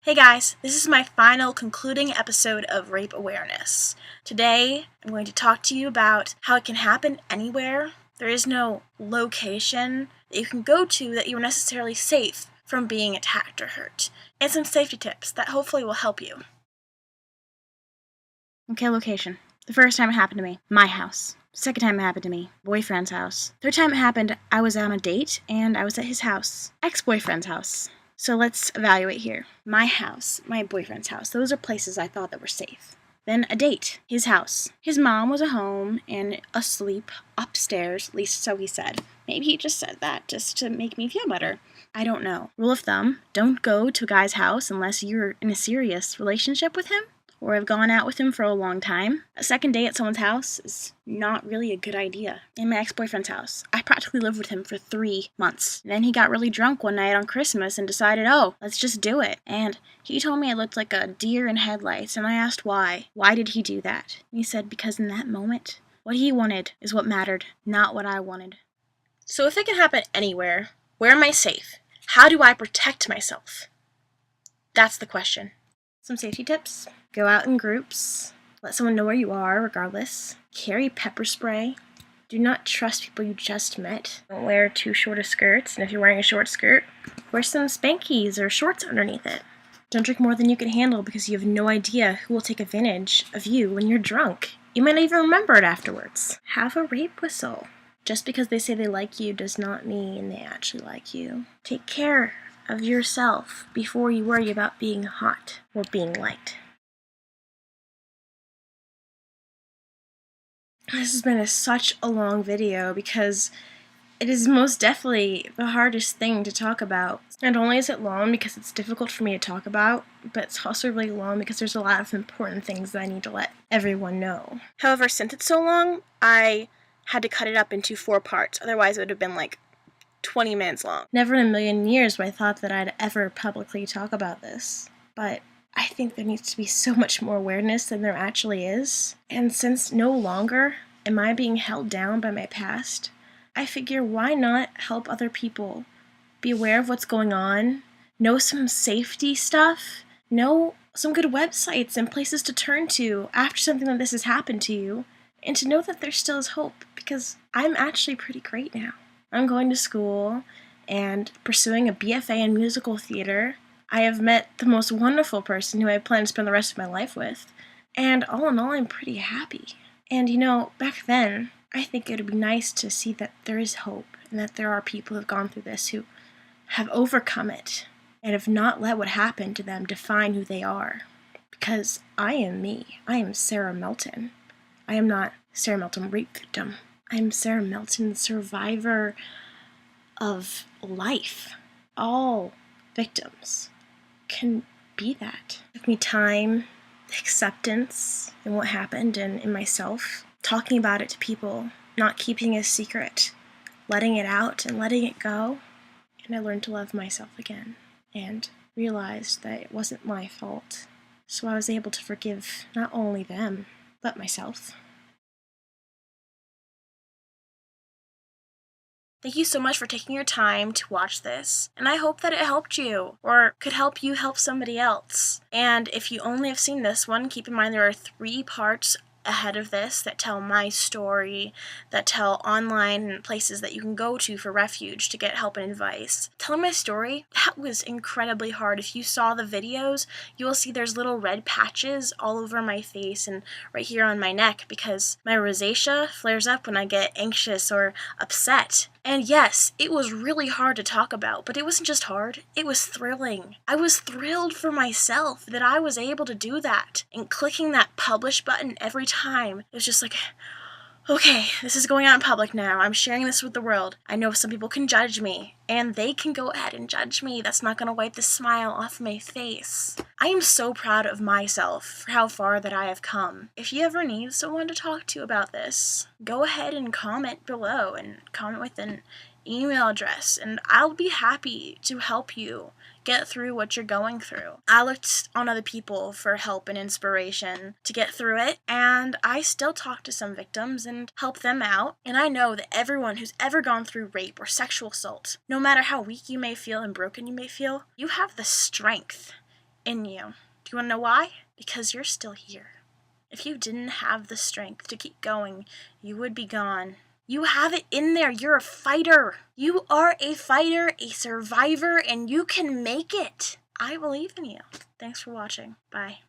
Hey guys, this is my final concluding episode of Rape Awareness. Today, I'm going to talk to you about how it can happen anywhere. There is no location that you can go to that you are necessarily safe from being attacked or hurt, and some safety tips that hopefully will help you. Okay, location. The first time it happened to me, my house. Second time it happened to me, boyfriend's house. Third time it happened, I was on a date and I was at his house, ex-boyfriend's house. So let's evaluate here. My house, my boyfriend's house, those are places I thought that were safe. Then a date, his house. His mom was at home and asleep upstairs, at least so he said. Maybe he just said that just to make me feel better. I don't know. Rule of thumb, don't go to a guy's house unless you're in a serious relationship with him or have gone out with him for a long time. A second day at someone's house is not really a good idea. In my ex-boyfriend's house, I practically lived with him for 3 months. And then he got really drunk one night on Christmas and decided, let's just do it. And he told me I looked like a deer in headlights, and I asked why. Why did he do that? And he said, because in that moment, what he wanted is what mattered, not what I wanted. So if it can happen anywhere, where am I safe? How do I protect myself? That's the question. Some safety tips. Go out in groups. Let someone know where you are, regardless. Carry pepper spray. Do not trust people you just met. Don't wear too short of skirts, and if you're wearing a short skirt, wear some spankies or shorts underneath it. Don't drink more than you can handle because you have no idea who will take advantage of you when you're drunk. You might not even remember it afterwards. Have a rape whistle. Just because they say they like you does not mean they actually like you. Take care of yourself before you worry about being hot or being liked. This has been such a long video because it is most definitely the hardest thing to talk about. Not only is it long because it's difficult for me to talk about, but it's also really long because there's a lot of important things that I need to let everyone know. However, since it's so long, I had to cut it up into 4 parts. Otherwise, it would have been like 20 minutes long. Never in a million years would I thought that I'd ever publicly talk about this. But I think there needs to be so much more awareness than there actually is. And since no longer am I being held down by my past, I figure why not help other people be aware of what's going on, know some safety stuff, know some good websites and places to turn to after something like this has happened to you, and to know that there still is hope, because I'm actually pretty great now. I'm going to school and pursuing a BFA in musical theater. I have met the most wonderful person who I plan to spend the rest of my life with, and all in all, I'm pretty happy. And back then, I think it would be nice to see that there is hope, and that there are people who have gone through this who have overcome it, and have not let what happened to them define who they are. Because I am me. I am Sarah Melton. I am not Sarah Melton, rape victim. I am Sarah Melton, survivor of life. All victims can be that. It took me time, acceptance in what happened and in myself, talking about it to people, not keeping it a secret, letting it out and letting it go. And I learned to love myself again and realized that it wasn't my fault. So I was able to forgive not only them, but myself. Thank you so much for taking your time to watch this, and I hope that it helped you, or could help you help somebody else. And if you only have seen this one, keep in mind there are 3 parts ahead of this that tell my story, that tell online places that you can go to for refuge to get help and advice. Telling my story, that was incredibly hard. If you saw the videos, you will see there's little red patches all over my face and right here on my neck because my rosacea flares up when I get anxious or upset. And yes, it was really hard to talk about, but it wasn't just hard, it was thrilling. I was thrilled for myself that I was able to do that. And clicking that publish button every time, it was just like, okay, this is going out in public now. I'm sharing this with the world. I know some people can judge me, and they can go ahead and judge me. That's not going to wipe the smile off my face. I am so proud of myself for how far that I have come. If you ever need someone to talk to about this, go ahead and comment below and comment with an email address, and I'll be happy to help you get through what you're going through. I looked on other people for help and inspiration to get through it, and I still talk to some victims and help them out. And I know that everyone who's ever gone through rape or sexual assault, no matter how weak you may feel and broken you may feel, you have the strength in you. Do you want to know why? Because you're still here. If you didn't have the strength to keep going, you would be gone. You have it in there. You're a fighter. You are a fighter, a survivor, and you can make it. I believe in you. Thanks for watching. Bye.